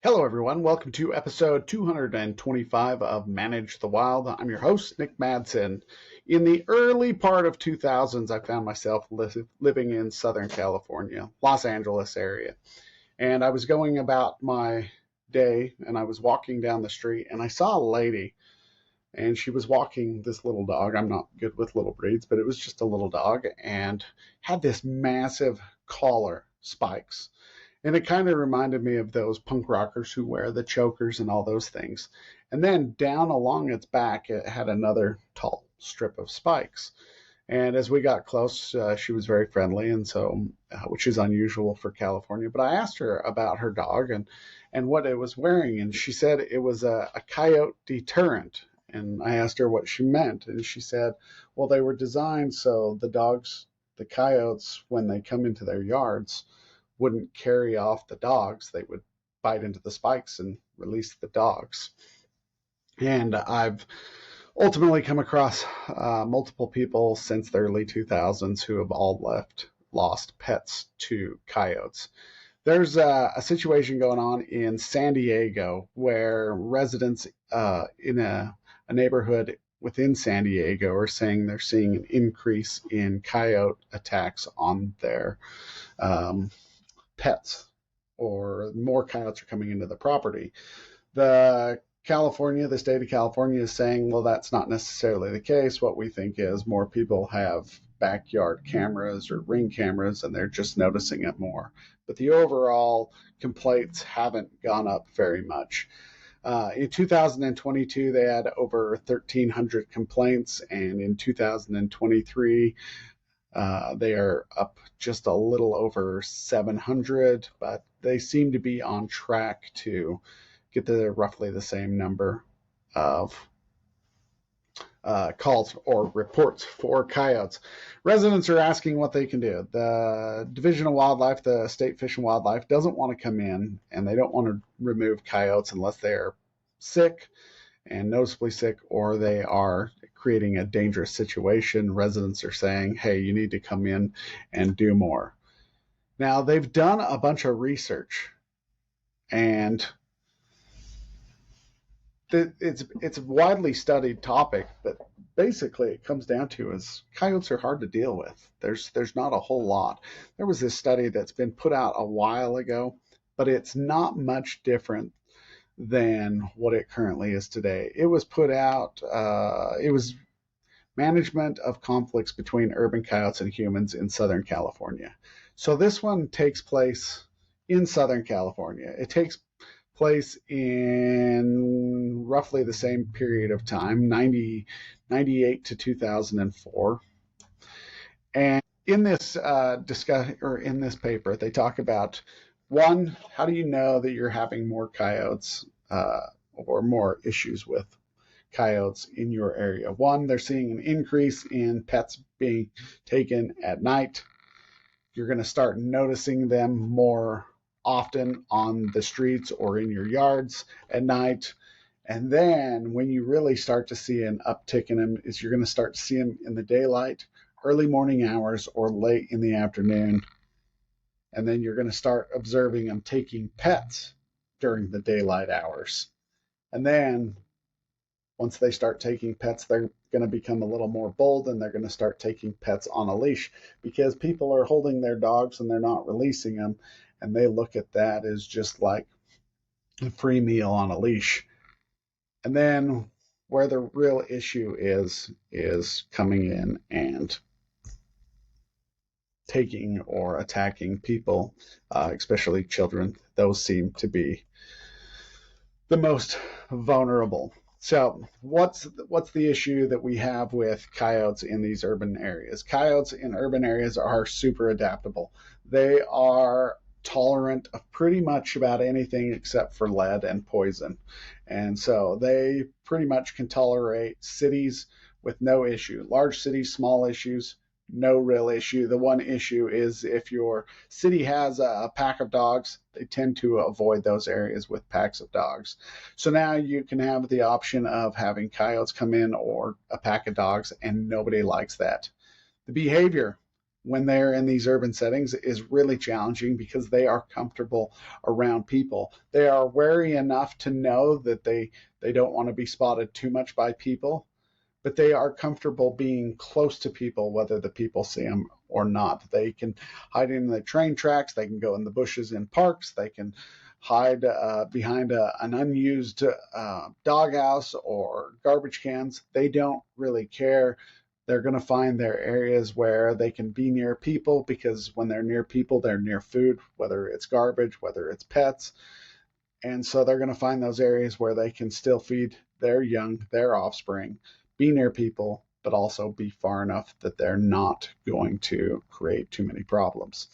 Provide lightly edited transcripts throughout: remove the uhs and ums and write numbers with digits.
Hello, everyone. Welcome to episode 225 of Manage the Wild. I'm your host, Nick Madsen. In the early part of 2000s, I found myself living in Southern California, Los Angeles area. And I was going about my day, and I was walking down the street, and I saw a lady, and she was walking this little dog. I'm not good with little breeds, but it was just a little dog, and had this massive collar spikes. And it kind of reminded me of those punk rockers who wear the chokers and all those things. And then down along its back, it had another tall strip of spikes. And as we got close, she was very friendly, and so which is unusual for California. But I asked her about her dog and what it was wearing, and she said it was a coyote deterrent. And I asked her what she meant, and she said, well, they were designed so the coyotes, when they come into their yards, wouldn't carry off the dogs. They would bite into the spikes and release the dogs. And I've ultimately come across multiple people since the early 2000s who have all lost pets to coyotes. There's a situation going on in San Diego where residents in a neighborhood within San Diego are saying they're seeing an increase in coyote attacks on their pets, or more coyotes are coming into the property. The state of California is saying, well, that's not necessarily the case. What we think is more people have backyard cameras or ring cameras, and they're just noticing it more. But the overall complaints haven't gone up very much. In 2022, they had over 1,300 complaints, and in 2023, they are up just a little over 700, but they seem to be on track to get to roughly the same number of calls or reports for coyotes. Residents are asking what they can do. The Division of Wildlife, the State Fish and Wildlife, doesn't want to come in, and they don't want to remove coyotes unless they are sick and noticeably sick, or they are creating a dangerous situation. Residents are saying, hey, you need to come in and do more. Now, they've done a bunch of research, and it's a widely studied topic, but basically it comes down to is coyotes are hard to deal with. There's not a whole lot. There was this study that's been put out a while ago, but it's not much different than what it currently is today. It was put out, it was management of conflicts between urban coyotes and humans in Southern California. So this one takes place in Southern California. It takes place in roughly the same period of time, 98 to 2004. And in this in this paper, they talk about, one, how do you know that you're having more coyotes or more issues with coyotes in your area? One, they're seeing an increase in pets being taken at night. You're going to start noticing them more often on the streets or in your yards at night. And then when you really start to see an uptick in them is you're going to start to see them in the daylight, early morning hours, or late in the afternoon. And then you're going to start observing them taking pets during the daylight hours. And then once they start taking pets, they're going to become a little more bold, and they're going to start taking pets on a leash because people are holding their dogs and they're not releasing them. And they look at that as just like a free meal on a leash. And then where the real issue is coming in and taking or attacking people, especially children. Those seem to be the most vulnerable. So what's the issue that we have with coyotes in these urban areas? Coyotes in urban areas are super adaptable. They are tolerant of pretty much about anything except for lead and poison. And so they pretty much can tolerate cities with no issue. Large cities, small issues, no real issue. The one issue is if your city has a pack of dogs, they tend to avoid those areas with packs of dogs. So now you can have the option of having coyotes come in or a pack of dogs, and nobody likes that. The behavior, when they're in these urban settings is really challenging because they are comfortable around people. They are wary enough to know that they don't want to be spotted too much by people, but they are comfortable being close to people, whether the people see them or not. They can hide in the train tracks. They can go in the bushes in parks. They can hide behind an unused doghouse or garbage cans. They don't really care. They're going to find their areas where they can be near people, because when they're near people, they're near food, whether it's garbage, whether it's pets. And so they're going to find those areas where they can still feed their young, their offspring, be near people, but also be far enough that they're not going to create too many problems.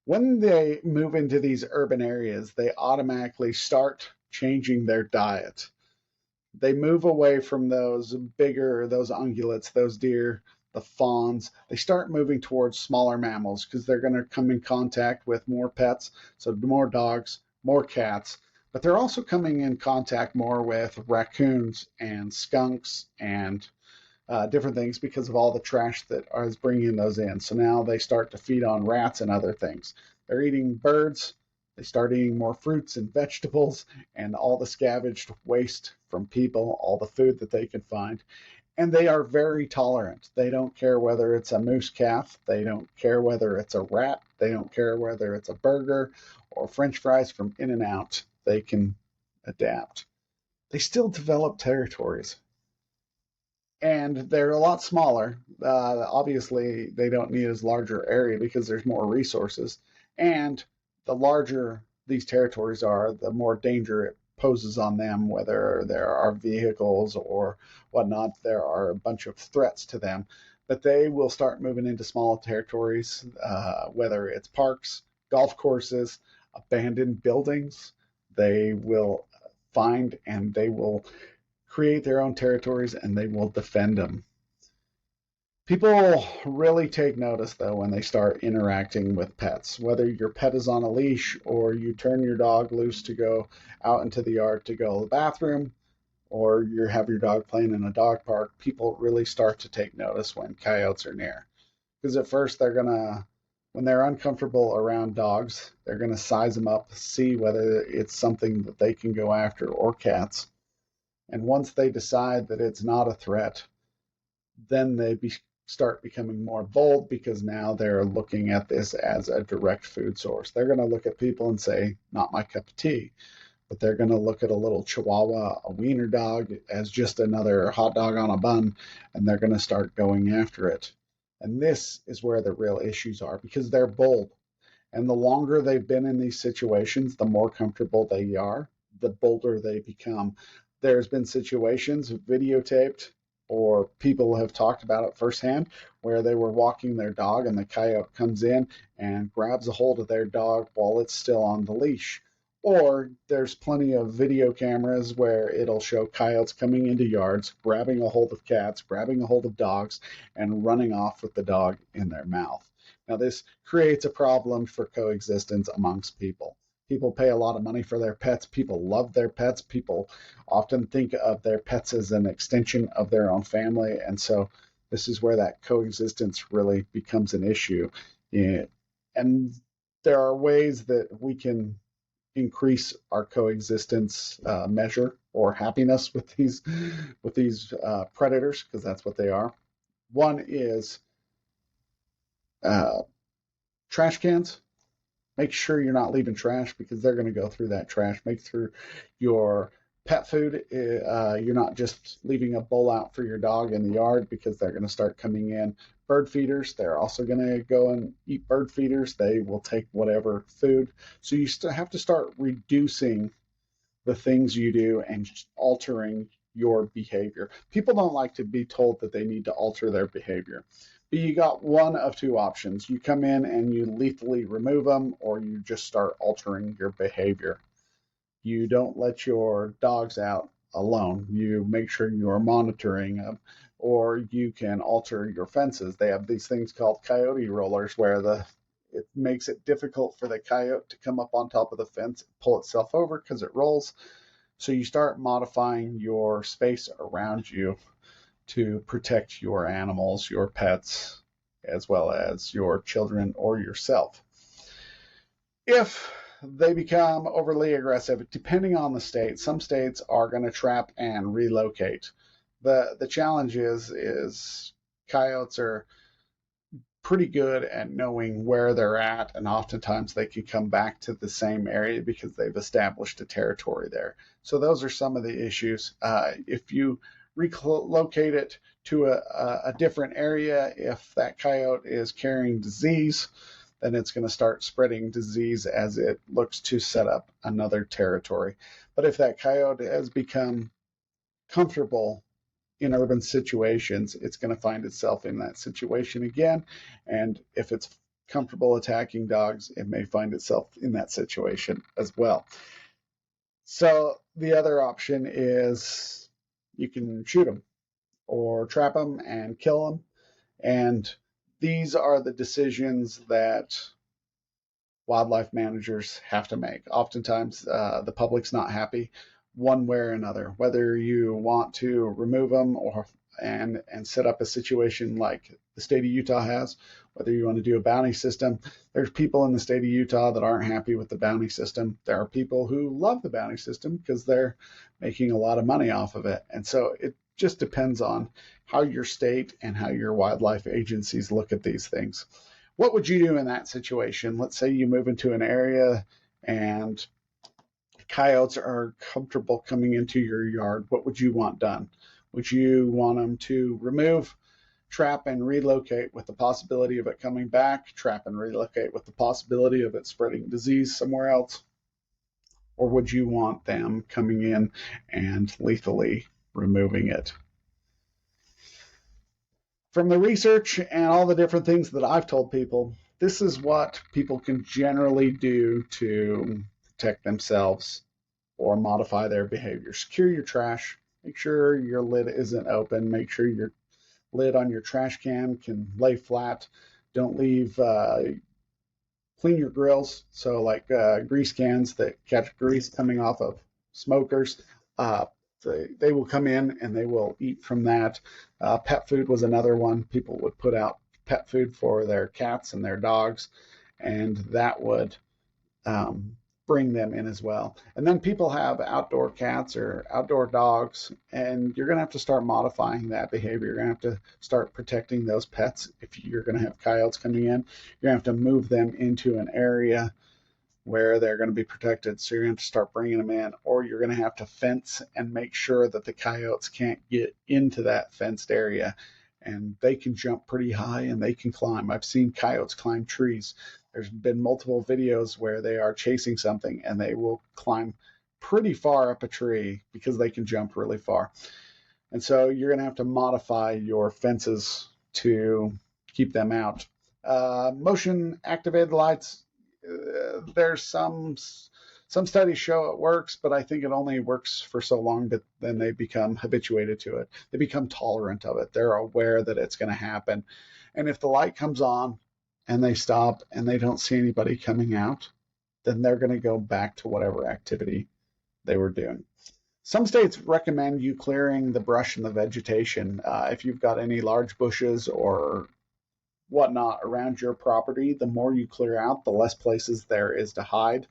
When they move into these urban areas, they automatically start changing their diet. They move away from those bigger, those ungulates, those deer, the fawns. They start moving towards smaller mammals because they're going to come in contact with more pets, so more dogs, more cats. But they're also coming in contact more with raccoons and skunks and different things because of all the trash that is bringing those in. So now they start to feed on rats and other things. They're eating birds. They start eating more fruits and vegetables and all the scavenged waste from people, all the food that they can find. And they are very tolerant. They don't care whether it's a moose calf. They don't care whether it's a rat. They don't care whether it's a burger or French fries from In-N-Out. They can adapt. They still develop territories, and they're a lot smaller. Obviously, they don't need as larger area because there's more resources. And the larger these territories are, the more danger it poses on them, whether there are vehicles or whatnot. There are a bunch of threats to them. But they will start moving into small territories, whether it's parks, golf courses, abandoned buildings. They will find and they will create their own territories and they will defend them. People really take notice though when they start interacting with pets, whether your pet is on a leash or you turn your dog loose to go out into the yard to go to the bathroom, or you have your dog playing in a dog park. People really start to take notice when coyotes are near, because at first when they're uncomfortable around dogs, they're going to size them up, see whether it's something that they can go after, or cats. And once they decide that it's not a threat, then start becoming more bold, because now they're looking at this as a direct food source. They're going to look at people and say, not my cup of tea. But they're going to look at a little Chihuahua, a wiener dog, as just another hot dog on a bun, and they're going to start going after it. And this is where the real issues are, because they're bold. And the longer they've been in these situations, the more comfortable they are, the bolder they become. There's been situations videotaped, or people have talked about it firsthand, where they were walking their dog and the coyote comes in and grabs a hold of their dog while it's still on the leash. Or there's plenty of video cameras where it'll show coyotes coming into yards, grabbing a hold of cats, grabbing a hold of dogs, and running off with the dog in their mouth. Now, this creates a problem for coexistence amongst people. People pay a lot of money for their pets. People love their pets. People often think of their pets as an extension of their own family. And so this is where that coexistence really becomes an issue. Yeah. And there are ways that we can increase our coexistence measure or happiness with these predators, because that's what they are. One is trash cans. Make sure you're not leaving trash, because they're going to go through that trash. Make through your pet food. You're not just leaving a bowl out for your dog in the yard, because they're going to start coming in. Bird feeders, they're also going to go and eat bird feeders. They will take whatever food. So you still have to start reducing the things you do and altering your behavior. People don't like to be told that they need to alter their behavior. But you got one of two options. You come in and you lethally remove them, or you just start altering your behavior. You don't let your dogs out alone. You make sure you are monitoring them, or you can alter your fences. They have these things called coyote rollers, where it makes it difficult for the coyote to come up on top of the fence, pull itself over because it rolls. So you start modifying your space around you to protect your animals, your pets, as well as your children or yourself. If they become overly aggressive, depending on the state, some states are going to trap and relocate. The challenge is coyotes are pretty good at knowing where they're at, and oftentimes they can come back to the same area because they've established a territory there. So those are some of the issues. If you relocate it to a different area, if that coyote is carrying disease, then it's going to start spreading disease as it looks to set up another territory. But if that coyote has become comfortable in urban situations, it's going to find itself in that situation again. And if it's comfortable attacking dogs, it may find itself in that situation as well. So the other option is you can shoot them or trap them and kill them. And these are the decisions that wildlife managers have to make. Oftentimes, the public's not happy one way or another, whether you want to remove them and set up a situation like the state of Utah has, whether you want to do a bounty system. There's people in the state of Utah that aren't happy with the bounty system. There are people who love the bounty system because they're making a lot of money off of it. And so it just depends on how your state and how your wildlife agencies look at these things. What would you do in that situation? Let's say you move into an area and coyotes are comfortable coming into your yard. What would you want done? Would you want them to remove, trap, and relocate with the possibility of it coming back, trap and relocate with the possibility of it spreading disease somewhere else? Or would you want them coming in and lethally removing it? From the research and all the different things that I've told people, this is what people can generally do to protect themselves or modify their behavior. Secure your trash. Make sure your lid isn't open. Make sure your lid on your trash can lay flat. Don't leave, clean your grills. So like grease cans that catch grease coming off of smokers, they will come in and they will eat from that. Pet food was another one. People would put out pet food for their cats and their dogs, and that would bring them in as well. And then people have outdoor cats or outdoor dogs, and you're going to have to start modifying that behavior. You're going to have to start protecting those pets. If you're going to have coyotes coming in, you're going to have to move them into an area where they're going to be protected. So you're going to have to start bringing them in, or you're going to have to fence and make sure that the coyotes can't get into that fenced area. And they can jump pretty high and they can climb. I've seen coyotes climb trees. There's been multiple videos where they are chasing something and they will climb pretty far up a tree because they can jump really far. And so you're going to have to modify your fences to keep them out. Motion activated lights, there's some studies show it works, but I think it only works for so long, but then they become habituated to it. They become tolerant of it. They're aware that it's going to happen. And if the light comes on and they stop and they don't see anybody coming out, then they're going to go back to whatever activity they were doing. Some states recommend you clearing the brush and the vegetation. If you've got any large bushes or whatnot around your property, the more you clear out, the less places there is to hide,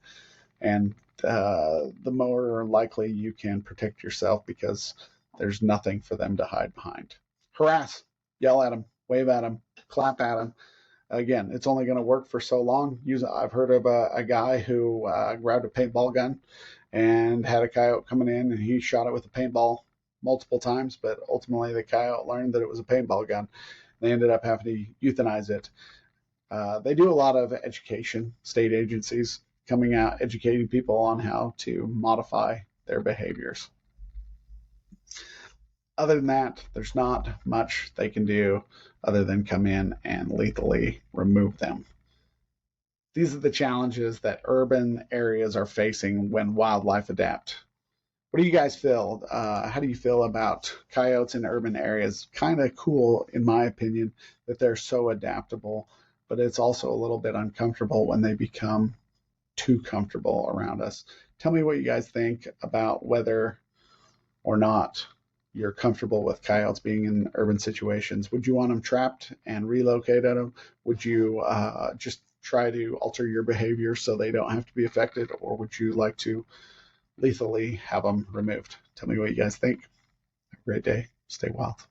and the more likely you can protect yourself because there's nothing for them to hide behind. Harass, yell at them, wave at them, clap at them. Again, it's only going to work for so long. I've heard of a guy who grabbed a paintball gun and had a coyote coming in, and he shot it with a paintball multiple times, but ultimately the coyote learned that it was a paintball gun. They ended up having to euthanize it. They do a lot of education, state agencies coming out, educating people on how to modify their behaviors. Other than that, there's not much they can do other than come in and lethally remove them. These are the challenges that urban areas are facing when wildlife adapt. What do you guys feel? How do you feel about coyotes in urban areas? Kind of cool, in my opinion, that they're so adaptable, but it's also a little bit uncomfortable when they become too comfortable around us. Tell me what you guys think about whether or not you're comfortable with coyotes being in urban situations. Would you want them trapped and relocated them? Would you just try to alter your behavior so they don't have to be affected, or would you like to lethally have them removed? Tell me what you guys think. Have a great day. Stay wild.